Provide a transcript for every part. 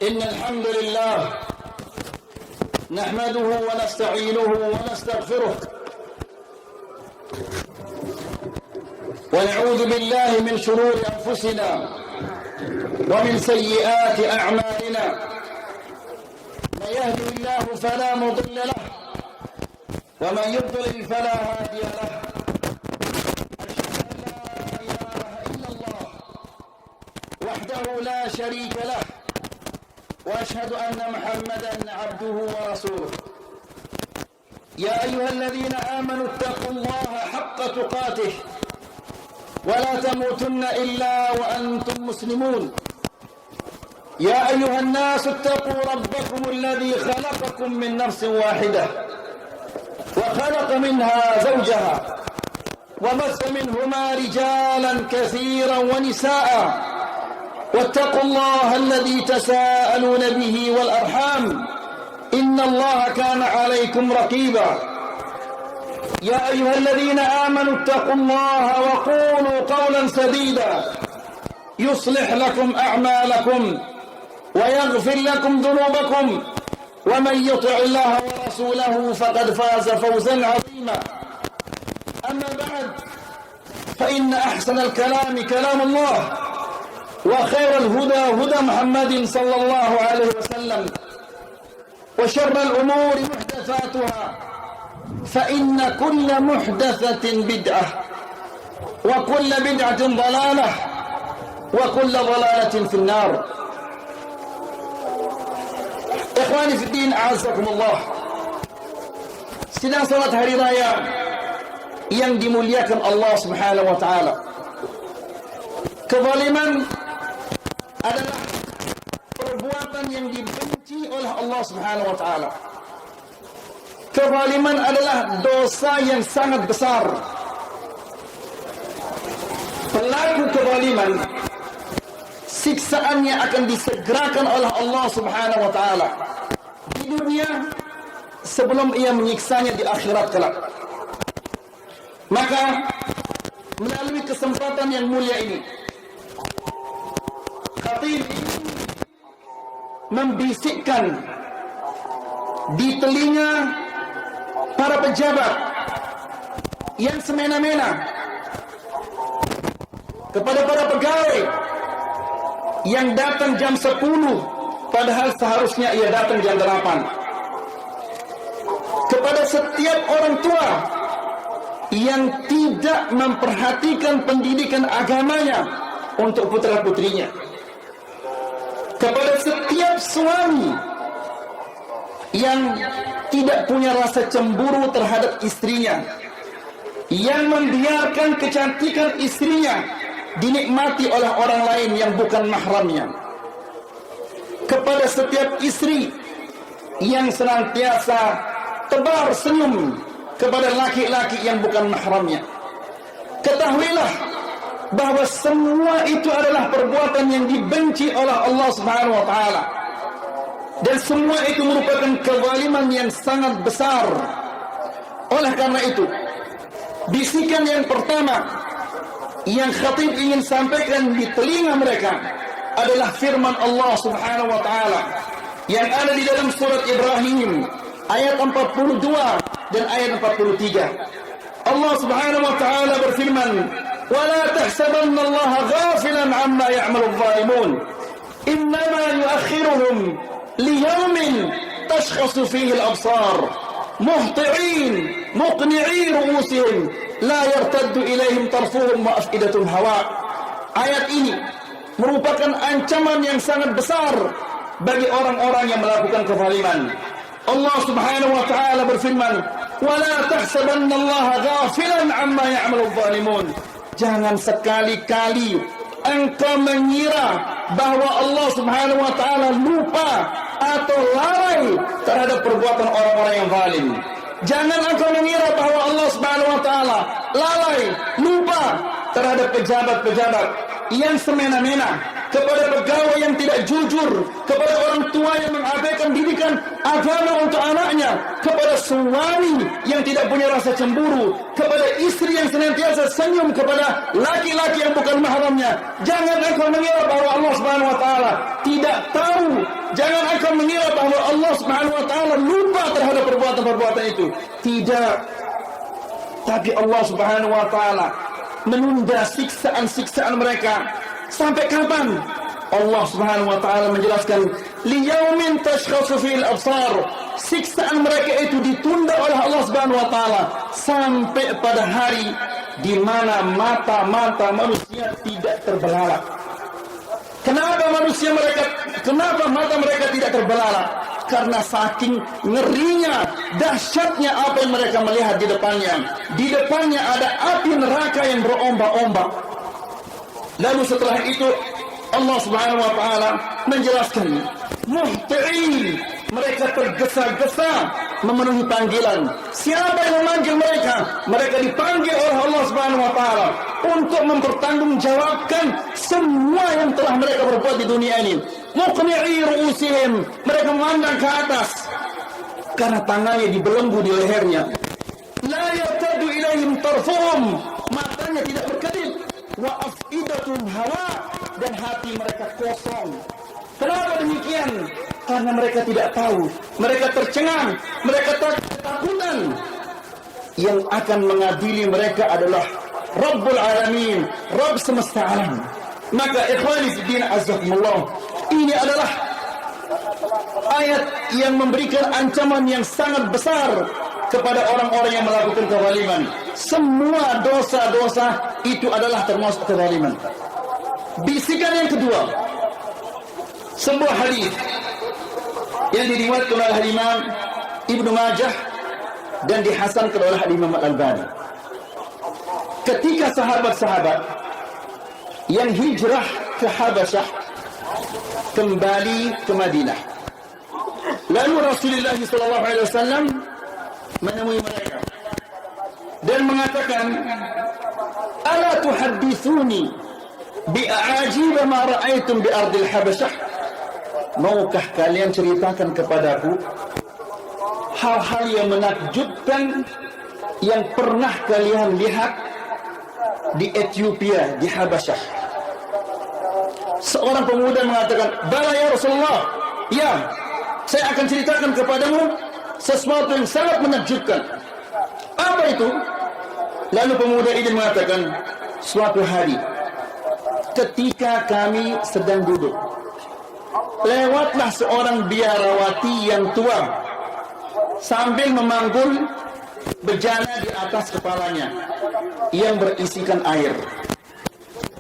إن الحمد لله نحمده ونستعينه ونستغفره ونعوذ بالله من شرور أنفسنا ومن سيئات أعمالنا. من يهده الله فلا مضل له ومن يضلل فلا هادي له. أشهد أن لا إله إلا الله وحده لا شريك له وأشهد أن محمدا عبده ورسوله. يا أيها الذين آمنوا اتقوا الله حق تقاته ولا تموتن إلا وأنتم مسلمون. يا أيها الناس اتقوا ربكم الذي خلقكم من نفس واحدة وخلق منها زوجها وبث منهما رجالا كثيرا ونساء واتقوا الله الذي تساءلون به والأرحام إن الله كان عليكم رقيبا. يا أيها الذين آمنوا اتقوا الله وقولوا قولا سديدا يصلح لكم أعمالكم ويغفر لكم ذنوبكم ومن يطع الله ورسوله فقد فاز فوزا عظيما. أما بعد فإن أحسن الكلام كلام الله وخير الهدى هدى محمد صلى الله عليه وسلم وشر الأمور محدثاتها فإن كل محدثة بدعة وكل بدعة ضلالة وكل ضلالة في النار. Ikhwani fi din, a'azzakumullah. Sidang salat hari raya yang dimuliakan Allah Subhanahu wa taala. Kezaliman adalah perbuatan yang dibenci oleh Allah Subhanahu wa taala. Kezaliman adalah dosa yang sangat besar. Pelaku kezaliman siksaannya akan disegerakan oleh Allah Subhanahu wa taala di dunia sebelum ia menyiksanya di akhirat kelak. Maka melalui kesempatan yang mulia ini, khatib membisikkan di telinga para pejabat yang semena-mena kepada para pegawai yang datang jam 10 padahal seharusnya ia datang jam 8, kepada setiap orang tua yang tidak memperhatikan pendidikan agamanya untuk putra-putrinya, kepada setiap suami yang tidak punya rasa cemburu terhadap istrinya, yang membiarkan kecantikan istrinya dinikmati oleh orang lain yang bukan mahramnya, kepada setiap istri yang senantiasa tebar senyum kepada laki-laki yang bukan mahramnya. Ketahuilah bahwa semua itu adalah perbuatan yang dibenci oleh Allah Subhanahu wa taala, dan semua itu merupakan kezaliman yang sangat besar. Oleh karena itu, bisikan yang pertama yang khatib ingin sampaikan di telinga mereka adalah firman Allah Subhanahu wa taala yang ada di dalam surat Ibrahim ayat 42 dan ayat 43. Allah Subhanahu wa taala berfirman, "Wala tahsabanna Allah ghafilan 'amma ya'malu adh-dhalimun, innama yu'akhiruhum liyawmin tashkhasu fihi al-absar, muhti'in muqni'i ru'usihim la yartaddu ilaihim tarfuhum wa af'idatun hawa." Ayat ini merupakan ancaman yang sangat besar bagi orang-orang yang melakukan kezaliman. Allah Subhanahu wa taala berfirman, "Wala tahsabanna Allah ghafilan 'amma ya'malu adh-dhalimun." Jangan sekali-kali engkau mengira bahwa Allah Subhanahu wa taala lupa atau lalai terhadap perbuatan orang-orang yang zalim. Jangan engkau mengira bahwa Allah Subhanahu wa taala lalai, lupa terhadap pejabat-pejabat yang semena-mena, kepada pegawai yang tidak jujur, kepada orang tua yang mengabaikan didikan agama untuk anaknya, kepada suami yang tidak punya rasa cemburu, kepada istri yang senantiasa senyum kepada laki-laki yang bukan mahramnya. Jangan engkau mengira bahwa Allah Subhanahu wa taala tidak tahu. Jangan engkau mengira bahwa Allah Subhanahu wa taala lupa terhadap perbuatan-perbuatan itu. Tidak. Tapi Allah Subhanahu wa taala menunda siksaan-siksaan mereka. Sampai kapan? Allah Subhanahu wa taala menjelaskan, liyaumin tashkhasu fil absar. Siksaan mereka itu ditunda oleh Allah Subhanahu wa taala sampai pada hari di mana mata-mata manusia tidak terbelalak. Kenapa mata mereka tidak terbelalak? Karena saking ngerinya, dahsyatnya apa yang mereka melihat di depannya. Di depannya ada api neraka yang berombak-ombak. Lalu setelah itu Allah Subhanahu wa taala menjelaskan, muhti'in, mereka tergesa-gesa memenuhi panggilan. Siapa yang memanggil mereka? Mereka dipanggil oleh Allah Subhanahu wa taala untuk mempertanggungjawabkan semua yang telah mereka berbuat di dunia ini. Muqni'i ru'usihim, mereka memandang ke atas karena tangannya dibelenggu di lehernya. La yartadu ilaihim tarfuhum, matanya tidak berkedip. Wa afidatum hawa, dan hati mereka kosong. Kenapa demikian? Karena mereka tidak tahu, mereka tercengang, mereka ketakutan. Yang akan mengadili mereka adalah Rabbul Alamin, Rabb semesta alam. Maka ikhwani fi din azzakumullah, ini adalah ayat yang memberikan ancaman yang sangat besar kepada orang-orang yang melakukan kezaliman. Semua dosa-dosa itu adalah termasuk kezaliman. Bisikan yang kedua, sebuah hadis yang diriwayatkan oleh Imam Ibnu Majah dan dihasankan oleh Imam Al-Albani. Ketika sahabat-sahabat yang hijrah ke Habasyah kembali ke Madinah, lalu Rasulullah SAW menemui mereka dan mengatakan, ala tuhaddithuni bi'ajib ma ra'aitum bi ardil Habasyah. Maukah kalian ceritakan kepadaku hal-hal yang menakjubkan yang pernah kalian lihat di Ethiopia, di Habasyah? Seorang pemuda mengatakan, bala ya Rasulullah, ya, saya akan ceritakan kepadamu sesuatu yang sangat menakjubkan. Apa itu? Lalu pemuda ini mengatakan, suatu hari ketika kami sedang duduk, lewatlah seorang biarawati yang tua sambil memanggul bejana di atas kepalanya yang berisikan air.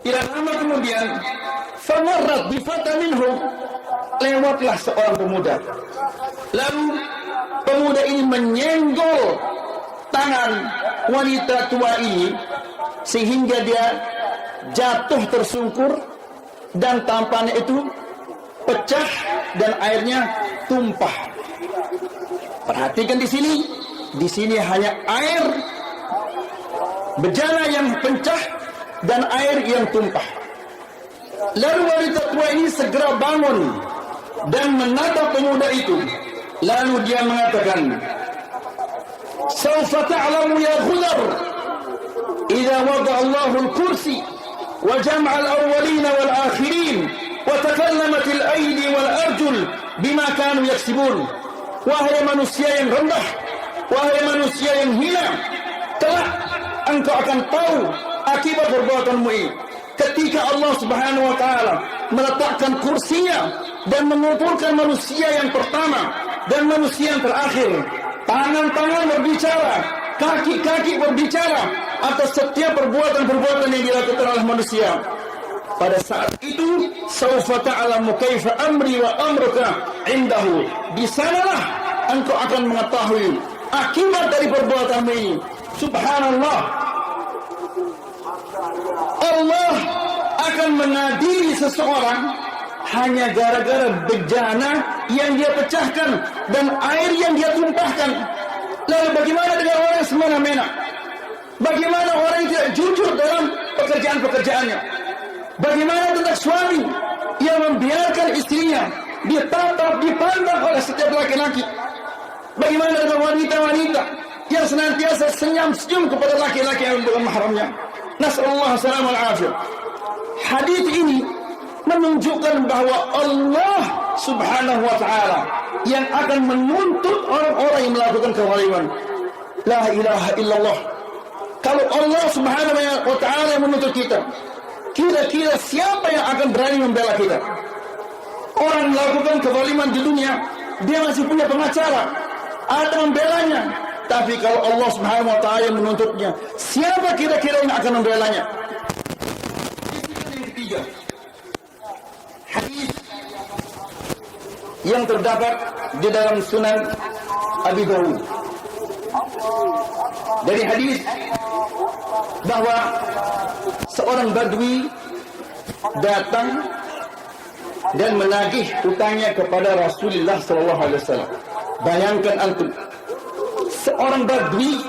Tidak lama kemudian, famarrat bifata minhum, lewatlah seorang pemuda. Lalu pemuda ini menyenggol tangan wanita tua ini sehingga dia jatuh tersungkur dan tampannya itu pecah dan airnya tumpah. Perhatikan di sini hanya air bejana yang pecah dan air yang tumpah. Lalu wanita tua ini segera bangun dan menatap pemuda itu. Lalu dia mengatakan, "Sawfa ta'lamu ya Khudar, idza wada'a Allahu al-kursi wa jama'a al-awwalin wal-akhirin wa takallamat al-aydi wal-arjul bima kanu yaksibun." Wahai manusia yang rendah, wahai manusia yang hina, kelak engkau akan tahu akibat perbuatanmu ini. Ketika Allah Subhanahu wa taala meletakkan kursinya dan mengumpulkan manusia yang pertama dan manusia yang terakhir, tangan-tangan berbicara, kaki-kaki berbicara atas setiap perbuatan-perbuatan yang dilakukan oleh manusia. Pada saat itu, saufa ta'lamu kaifa amri wa amruka indahu. Di sanalah engkau akan mengetahui akibat dari perbuatanmu ini. Subhanallah. Allah akan mengadili seseorang hanya gara-gara bejana yang dia pecahkan dan air yang dia tumpahkan. Lalu bagaimana dengan orang yang semena-mena? Bagaimana orang yang tidak jujur dalam pekerjaan-pekerjaannya? Bagaimana tentang suami yang membiarkan istrinya ditatap, dipandang oleh setiap laki-laki? Bagaimana dengan wanita-wanita yang senantiasa senyum-senyum kepada laki-laki yang bukan mahramnya? Nasallallahu salamul afiyah. Hadis ini menunjukkan bahwa Allah Subhanahu wa taala yang akan menuntut orang-orang yang melakukan kezaliman. La ilaha illallah. Kalau Allah Subhanahu wa taala yang menuntut kita, kira-kira siapa yang akan berani membela kita? Orang melakukan kezaliman di dunia, dia masih punya pengacara, ada membelanya. Tapi kalau Allah Subhanahu wa taala yang menuntutnya, siapa kira-kira yang akan membelanya? Yang ketiga, hadis yang terdapat di dalam Sunan Abi Dawud. Dari hadis bahwa seorang badui datang dan menagih hutangnya kepada Rasulullah sallallahu alaihi wasallam. Bayangkan antum, seorang badui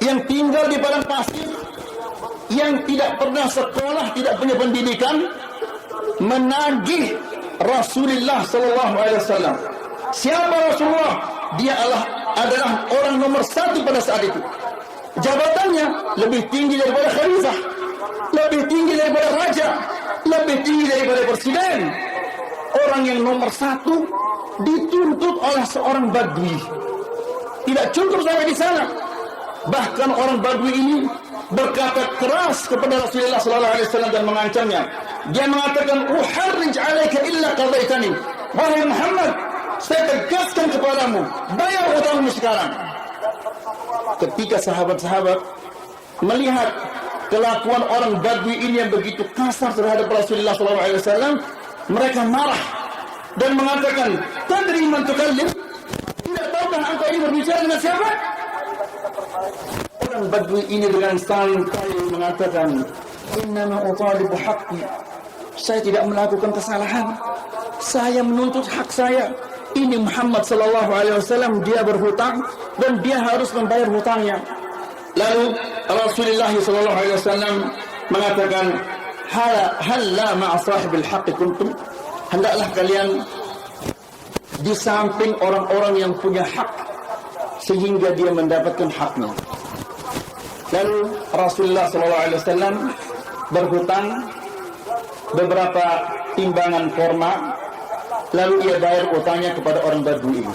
yang tinggal di padang pasir, yang tidak pernah sekolah, tidak punya pendidikan, menagih Rasulullah sallallahu alaihi wasallam. Siapa Rasulullah? Dia adalah orang nomor satu pada saat itu. Jabatannya lebih tinggi daripada khalifah, lebih tinggi daripada raja, lebih tinggi daripada presiden. Orang yang nomor satu dituntut oleh seorang badui. Tidak cukup sampai di sana. Bahkan orang badui ini berkata keras kepada Rasulullah sallallahu alaihi wasallam dan mengancamnya. Dia mengatakan, "Uharrij 'alaika illa qadaitani." Wahai Muhammad, saya tegaskan kepadamu, bayar hutangmu sekarang. Ketika sahabat-sahabat melihat kelakuan orang badui ini yang begitu kasar terhadap Rasulullah SAW, mereka marah dan mengatakan, "Tadri man tukallim?" Tidak tahukah engkau ini berbicara dengan siapa? Orang badui ini dengan santai mengatakan, "Innama utalibu haqqi." Saya tidak melakukan kesalahan. Saya menuntut hak saya. Ini Muhammad sallallahu alaihi wasallam, dia berhutang dan dia harus membayar hutangnya. Lalu Rasulullah sallallahu alaihi wasallam mengatakan, "Halla ma'a sahibil haqqi kuntum?" Hendaklah kalian di samping orang-orang yang punya hak sehingga dia mendapatkan haknya. Lalu Rasulullah sallallahu alaihi wasallam berhutang beberapa timbangan korma. Lalu dia bayar utangnya kepada orang badui ini.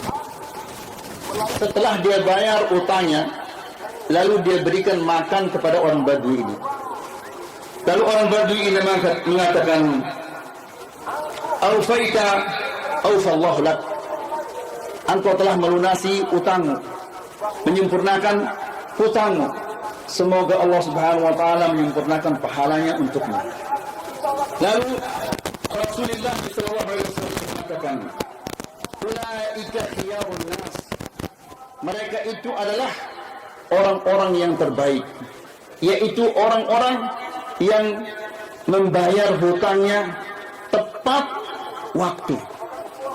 Setelah dia bayar utangnya, lalu dia berikan makan kepada orang badui ini. Lalu orang badui ini mengatakan, "Aufaita aufallahu lak." Engkau telah melunasi utangmu, menyempurnakan hutangmu. Semoga Allah Subhanahu wa taala menyempurnakan pahalanya untukmu. Lalu Rasulullah sallallahu alaihi wasallam mengatakan, "Ulaika khiyarun nas." Mereka itu adalah orang-orang yang terbaik, yaitu orang-orang yang membayar hutangnya tepat waktu.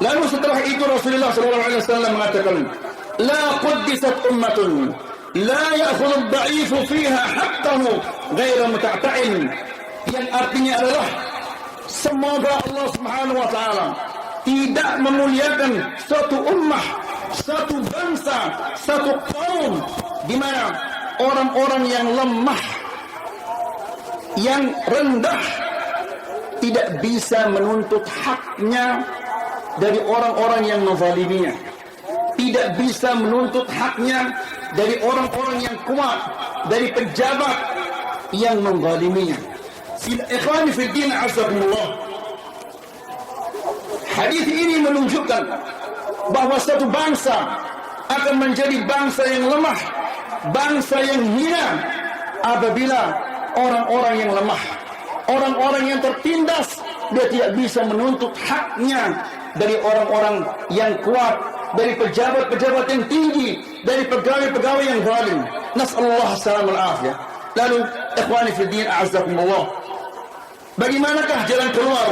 Lalu setelah itu Rasulullah sallallahu alaihi wasallam mengatakan, "La quddisat ummatun la ya'khudhu ad-da'ifu fiha haqqahu ghairu muta'ta'in." Yang artinya adalah semoga Allah Subhanahu wa taala tidak memuliakan suatu ummah, satu bangsa, satu kaum di mana orang-orang yang lemah, yang rendah tidak bisa menuntut haknya dari orang-orang yang menzaliminya, tidak bisa menuntut haknya dari orang-orang yang kuat, dari pejabat yang menzaliminya. Ikhwani fi din, azakumullah. Hadis ini menunjukkan bahwa satu bangsa akan menjadi bangsa yang lemah, bangsa yang hina apabila orang-orang yang lemah, orang-orang yang tertindas, dia tidak bisa menuntut haknya dari orang-orang yang kuat, dari pejabat-pejabat yang tinggi, dari pegawai-pegawai yang zalim. Nas'alullah salamul afiyah. Lalu ikhwani fi din, a'azzakumullah, bagaimanakah jalan keluar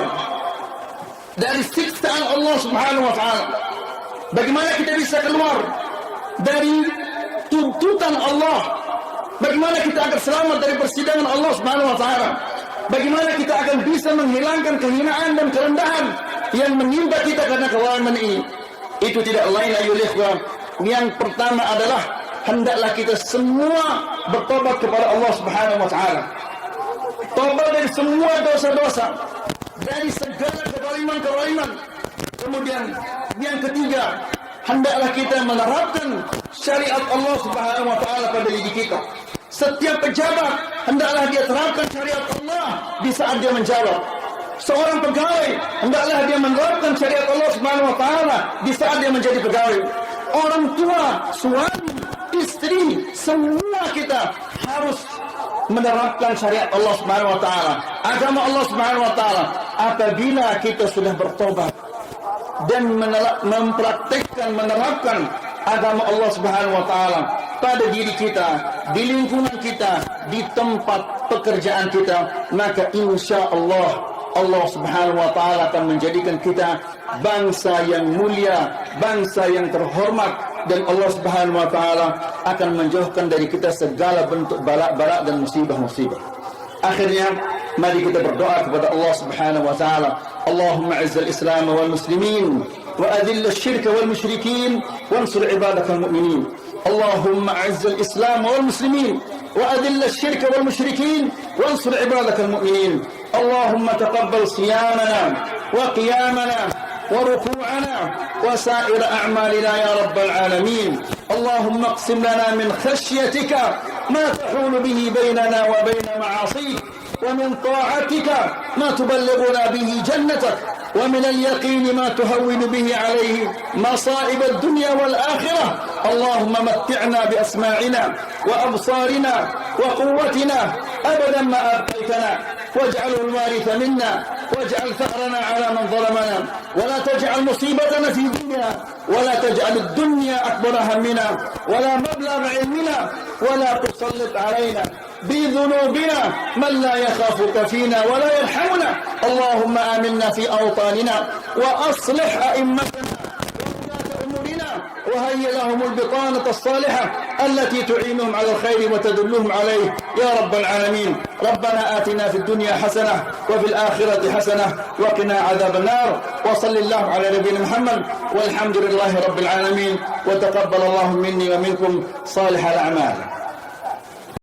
dari siksaan Allah Subhanahu wa taala? Bagaimana kita bisa keluar dari tuntutan Allah? Bagaimana kita akan selamat dari persidangan Allah Subhanahu wa taala? Bagaimana kita akan bisa menghilangkan kehinaan dan kerendahan yang menimpa kita karena kewalaman ini? Itu tidak lain ayuhal ikhwah. Yang pertama adalah hendaklah kita semua bertobat kepada Allah Subhanahu wa taala. Tobat dari semua dosa-dosa, dari segala kezaliman. Kemudian yang ketiga, hendaklah kita menerapkan syariat Allah Subhanahu wa taala pada diri kita. Setiap pejabat hendaklah dia terapkan syariat Allah di saat dia menjawab. Seorang pegawai hendaklah dia menerapkan syariat Allah Subhanahu wa taala di saat dia menjadi pegawai. Orang tua, suami, istri, semua kita harus menerapkan syariat Allah Subhanahu wa taala, agama Allah Subhanahu wa taala. Apabila kita sudah bertobat dan mempraktikkan, menerapkan agama Allah Subhanahu wa taala pada diri kita, di lingkungan kita, di tempat pekerjaan kita, maka insya Allah Allah Subhanahu wa taala akan menjadikan kita bangsa yang mulia, bangsa yang terhormat, dan Allah Subhanahu wa taala akan menjauhkan dari kita segala bentuk balak-balak dan musibah-musibah. Akhirnya mari kita berdoa kepada Allah Subhanahu wa taala. Allahumma izzil Islam wal muslimin wa adhill asy-syirka wal musyrikin wansur ibadakal mu'minin. Allahumma izzil Islam wal muslimin wa adhill asy-syirka wal musyrikin wansur ibadakal mu'minin. اللهم تقبل صيامنا وقيامنا وركوعنا وسائر أعمالنا يا رب العالمين. اللهم اقسم لنا من خشيتك ما تحول به بيننا وبين معاصيك، ومن طاعتك ما تبلغنا به جنتك، ومن اليقين ما تهون به عليه مصائب الدنيا والآخرة. اللهم متعنا بأسماعنا وأبصارنا وقوتنا أبدا ما أبقيتنا، واجعله الوارث منا، واجعل ثأرنا على من ظلمنا، ولا تجعل مصيبتنا في ديننا، ولا تجعل الدنيا أكبر همنا ولا مبلغ علمنا، ولا تسلط علينا بذنوبنا من لا يخافك فينا ولا يرحمنا. اللهم آمنا في أوطاننا وأصلح أئمتنا وولاة أمورنا، وهيئ لهم البطانة الصالحة التي تعينهم على الخير وتدلهم عليه يا رب العالمين. ربنا آتنا في الدنيا حسنة وفي الآخرة حسنة وقنا عذاب النار. وصل الله على نبينا محمد والحمد لله رب العالمين، وتقبل الله مني ومنكم صالح الأعمال.